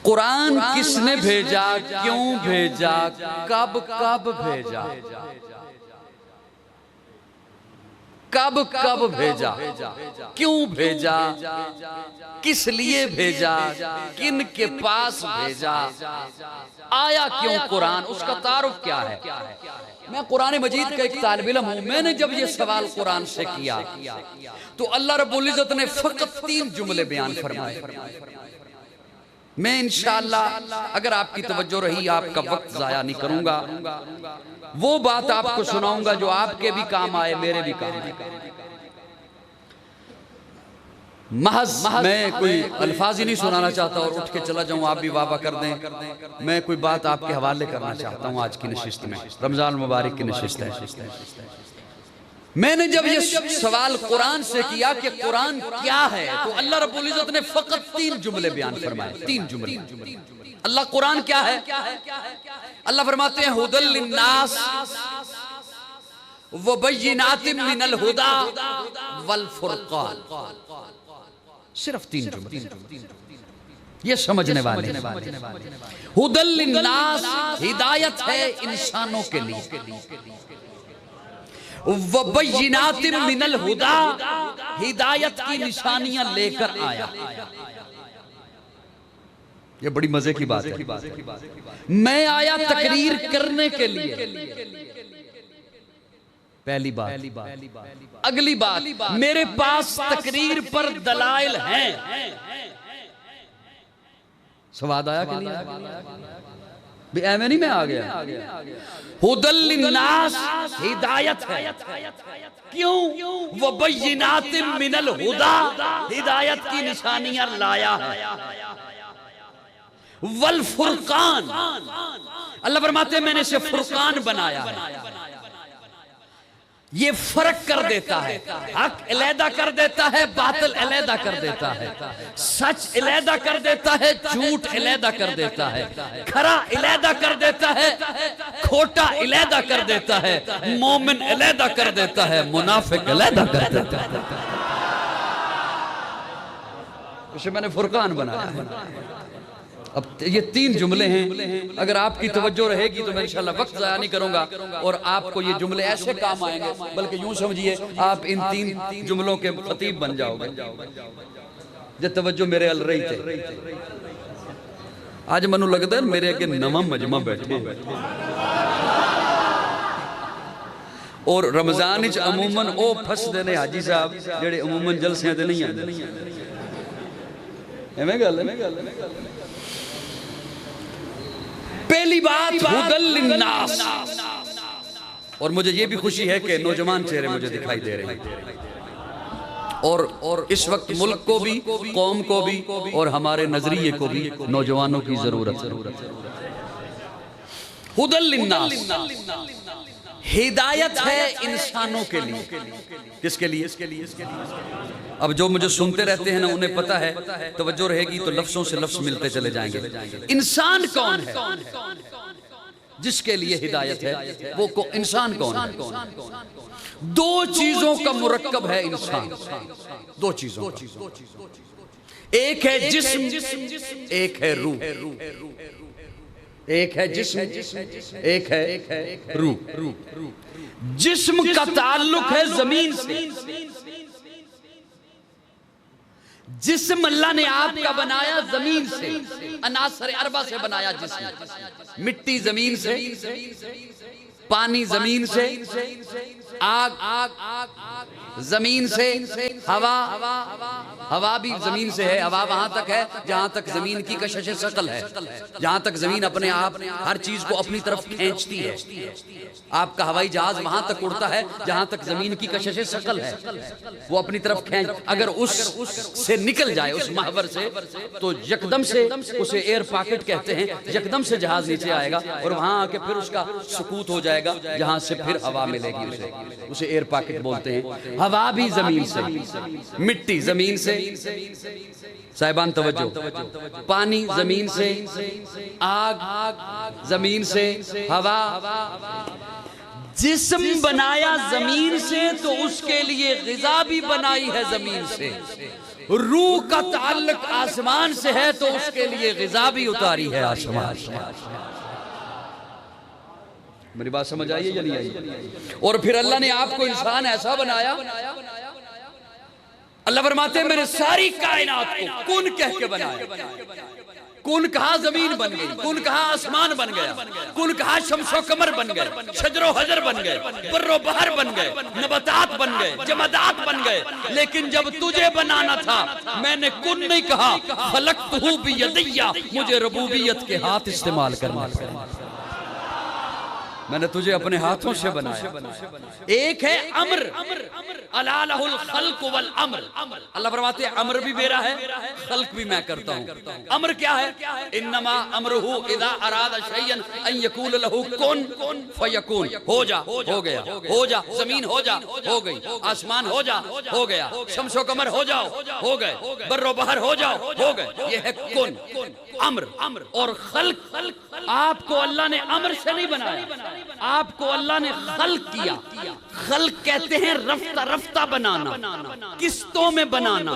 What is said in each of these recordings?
कुरान किसने भेजा, क्यों भेजा, कब कब भेजा, कब कब भेजा, क्यों भेजा, किस लिए भेजा, किन के पास भेजा, आया क्यों कुरान, उसका तारुफ क्या है। मैं कुरान मजीद का एक तालिब इल्म हूं। मैंने जब ये सवाल कुरान से किया तो अल्लाह रब्बुल इज्जत ने फकत 3 जुमले बयान फरमाए। मैं इंशाअल्लाह अगर आपकी तवज्जो रही, आपका वक्त जाया नहीं करूंगा, वो बात आपको सुनाऊंगा जो आपके भी काम आए, मेरे भी काम आए। महज मैं कोई अल्फाज ही नहीं सुनाना चाहता और उठ के चला जाऊं, आप भी वाह कर दें। मैं कोई बात आपके हवाले करना चाहता हूं। आज की नशिस्त में रमजान मुबारक की नशिस्त है। मैंने जब ये सवाल कुरान से किया कि कुरान क्या है, तो अल्लाह रब्बुल इज्जत ने फकत 3 जुमले बयान फरमाए। 3 जुमले। अल्लाह कुरान क्या है? अल्लाह फरमाते हैं हुदल लिन्नास व बय्यिनातिम मिनल हुदा वल फुरकान। सिर्फ 3 जुमले, ये समझने वाले। हुदल लिन्नास, हिदायत है इंसानों के लिए। व बय्यिनातिम मिनल हुदा, हिदायत की निशानियां लेकर आया। ये बड़ी मजे की बात है। मैं आया तकरीर करने के लिए। पहली बात। अगली बात, मेरे पास तकरीर पर दलाइल हैं। स्वाद आया कि नहीं? ऐਵੇਂ नहीं मैं आ गया। हुदल लिन्नास, हिदायत है। क्यों? वो बय्यिनातिम मिनल हुदा, हिदायत की निशानियां लाया है। वल फुरकान, अल्लाह फरमाते हैं मैंने इसे फुरकान बनाया है। ये फर्क कर देता है, हक अलहदा कर देता है, बातिल अलहदा कर देता है, सच अलहदा कर देता है, झूठ अलहदा कर देता है, खरा अलहदा कर देता है, खोटा अलहदा कर देता है, मोमिन अलहदा कर देता है, मुनाफिक अलहदा कर देता है। इसे मैंने फुरकान बनाया। अब ये 3 जुमले हैं। अगर आपकी तवज्जो रहेगी तो मैं इंशाल्लाह वक्त ज़ाया नहीं करूंगा और आपको ये जुमले ऐसे काम आएंगे, बल्कि यूं समझिए आप इन 3 जुमलों के खतीब बन जाओगे। जो तवज्जो मेरे अल रही थे, आज मनु लगता है मेरे अगे नवा मजमा बैठे और रमजान विच अमूमन ओ फसदे ने हाजी साहब जेड़े अमूमन जलसियां ते नहीं आंदे। एवें गल है। पहली बात हुदल लिन्नास, और मुझे ये भी खुशी है कि नौजवान चेहरे मुझे दिखाई दे रहे हैं और इस वक्त मुल्क को भी, कौम को भी और हमारे नजरिए को भी नौजवानों की जरूरत है। हुदल लिन्नास, हिदायत है इंसानों के लिए। किसके लिए? अब जो मुझे सुनते रहते हैं ना, उन्हें पता है, तवज्जो रहेगी तो लफ्जों से लफ्ज मिलते चले जाएंगे। इंसान कौन है जिसके लिए हिदायत है? वो इंसान कौन है? 2 चीजों का मुरक्कब है इंसान। 2 चीजों का, एक है जिस्म, एक है रूह। एक है जिस्म, एक है रूह। जिस्म का ताल्लुक है जमीन से। जिस्म अल्लाह ने आपका बनाया जमीन से, अनासर अरबा से बनाया जिस्म। मिट्टी जमीन से, पानी जमीन से, आग जमीन से, हवा भी जमीन से है। हवा वहां तक है जहां तक जमीन की कशिश शकल है, जहां तक जमीन अपने आप हर चीज को अपनी तरफ खींचती है। आपका हवाई जहाज वहां तक उड़ता है जहां तक जमीन की कशिश शकल है, वो अपनी तरफ खींच। अगर उस से निकल जाए, उस महवर से, तो यकदम से उसे एयर पॉकेट कहते हैं, यकदम से जहाज नीचे आएगा और वहां आके फिर उसका सुकूत हो जाएगा, जहां से फिर हवा मिलेगी। उसे एयर पॉकेट बोलते हैं। हवा भी जमीन से, मिट्टी जमीन से, साहिबान तवज्जो, पानी जमीन से, आग जमीन से, हवा। जिस्म बनाया जमीन से तो उसके लिए ग़िज़ा भी बनाई है जमीन से। रूह का ताल्लुक आसमान से है तो उसके लिए ग़िज़ा भी उतारी है आसमान से। मेरी बात समझ आई या नहीं आई? और फिर अल्लाह ने आपको इंसान ऐसा बनाया, अल्लाह फरमाते हैं मैंने सारी कायनात को कुन कह के बनाया। कुन कहा जमीन बन गई, कुन कहा आसमान बन गया, कुन कहा शम्सो कमर बन गए, शजरो हजर बन गए, बर्रो बहर बन गए, नबातात बन गए, जमादात बन गए। लेकिन जब तुझे बनाना था मैंने कुन नहीं कहा, खलक़तहू बियदिया, मुझे रबूबियत के हाथ इस्तेमाल करना पड़ा। मैंने तुझे अपने हाथों से बनाया। एक है अम्र, अला लहुल खल्क़ वल अम्र। अल्लाह फरमाते हैं अम्र भी मेरा है, खल्क़ भी मैं करता हूँ। अम्र क्या है? इन्नमा अम्रुहु इज़ा अरादा शैयन अन यकूल लहू कुन फयकून। हो जा, हो गया, हो जा, जमीन हो जा, हो गई, आसमान हो जा, हो गया, शम्सो कमर हो जाओ, हो गए, बर्रो बहर हो जाओ, हो गए। ये है कुन, अम्र। और खल्क़, आपको अल्लाह ने अम्र से नहीं बनाया, आपको अल्लाह ने खल्क़ किया। खल्क़ कहते हैं रफ्ता रफ्ता बनाना, किस्तों में बनाना,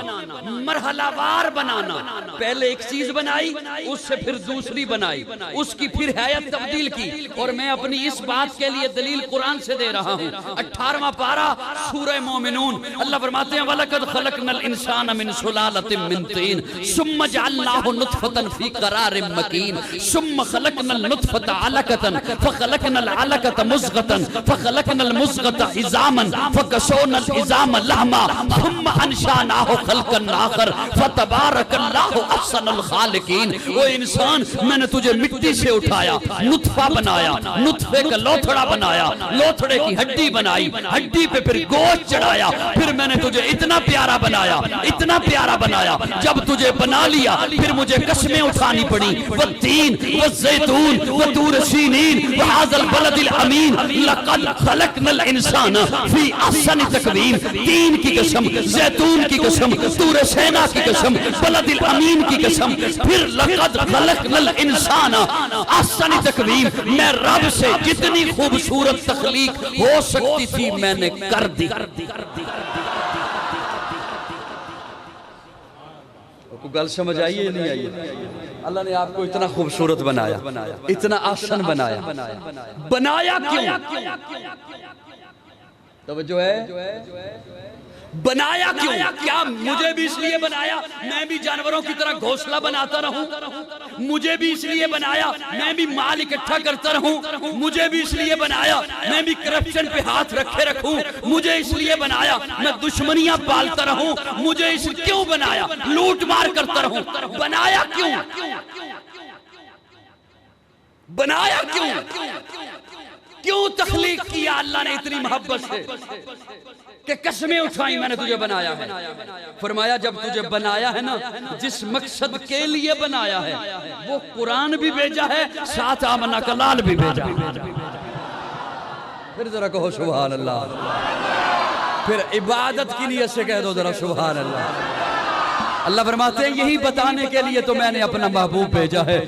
मरहलावार बनाना। पहले एक चीज बनाई, उससे फिर दूसरी बनाई, उसकी फिर हैयत तब्दील की। और मैं अपनी इस बात के लिए दलील कुरान से दे रहा हूँ। 18वां पारा सूरह मोमिनून, अल्लाह फरमाते हैं वलक़द खलक़नल इंसान मिन सुलालतिन मिन तीन सुम्मा जअलनाहु नुत्फ़तन फ़ी क़रारिन मकीन सुम्मा खलक़नल नुत्फ़ता अलक़तन फ़खलक़नल अलक़त मुज़ग़तन फ़खलक़नल मुज़ग़त इज़ामन फ़कसौनल इज़ाम लहमा सुम्मा अंशानाहु ख़ल्क़न आख़र फ़तबारकल्लाहु अहसनुल ख़ालिक़ीन। वो इंसान, मैंने तुझे मिट्टी से उठाया, नुत्फ़ा बनाया, नुत्फ़े का लोथड़ा बनाया, लोथड़े की हड्डी बनाई, हड्डी पे फिर गोश्त चढ़ाया, फिर मैंने तुझे इतना प्यारा बनाया, इतना प्यारा बनाया। जब तुझे बना लिया फिर मुझे कसमें उठानी पड़ी, वत्तीन वज़ैतून वतूर सीनीन वहाज़ल बलदिल अमीन लक़द खलक़नल इंसान फी अहसनि तक़वीम। तीन की कसम, जैतून की कसम, तूर सैना की कसम, बलदिल अमीन की कसम, फिर लक़द खलक़नल इंसान अहसनि तक़वीम। मैं रब से जितनी खूबसूरत तख्लीक हो सकती थी मैंने कर दी। गल समझ आई है नहीं आई? अल्लाह ने आपको इतना खूबसूरत बनाया, इतना आसान बनाया। बनाया क्यों? तवज्जो है? बनाया क्यों? क्या मुझे भी इसलिए बनाया मैं भी जानवरों की तरह घोंसला बनाता रहूं? मुझे भी इसलिए बनाया मैं भी माल इकट्ठा करता रहूं? मुझे भी इसलिए बनाया मैं भी करप्शन पे हाथ रखे रखूं? मुझे इसलिए बनाया मैं दुश्मनियां पालता रहूं? मुझे इस क्यों बनाया? लूट मार करता रहूं? बनाया क्यों? बनाया क्यों? क्यों तख्लीक किया अल्लाह ने इतनी मोहब्बत से कि कसमें उठाई मैंने तुझे बनाया है। फरमाया जब तुझे बनाया है ना, जिस मकसद के लिए बनाया है वो कुरान भी भेजा है, साथ आमना का लाल भी भेजा है। फिर जरा कहो सुभान अल्लाह। फिर इबादत की नियत से कह दो जरा सुभान अल्लाह। अल्लाह फरमाते हैं यही बताने के लिए तो मैंने अपना महबूब भेजा है।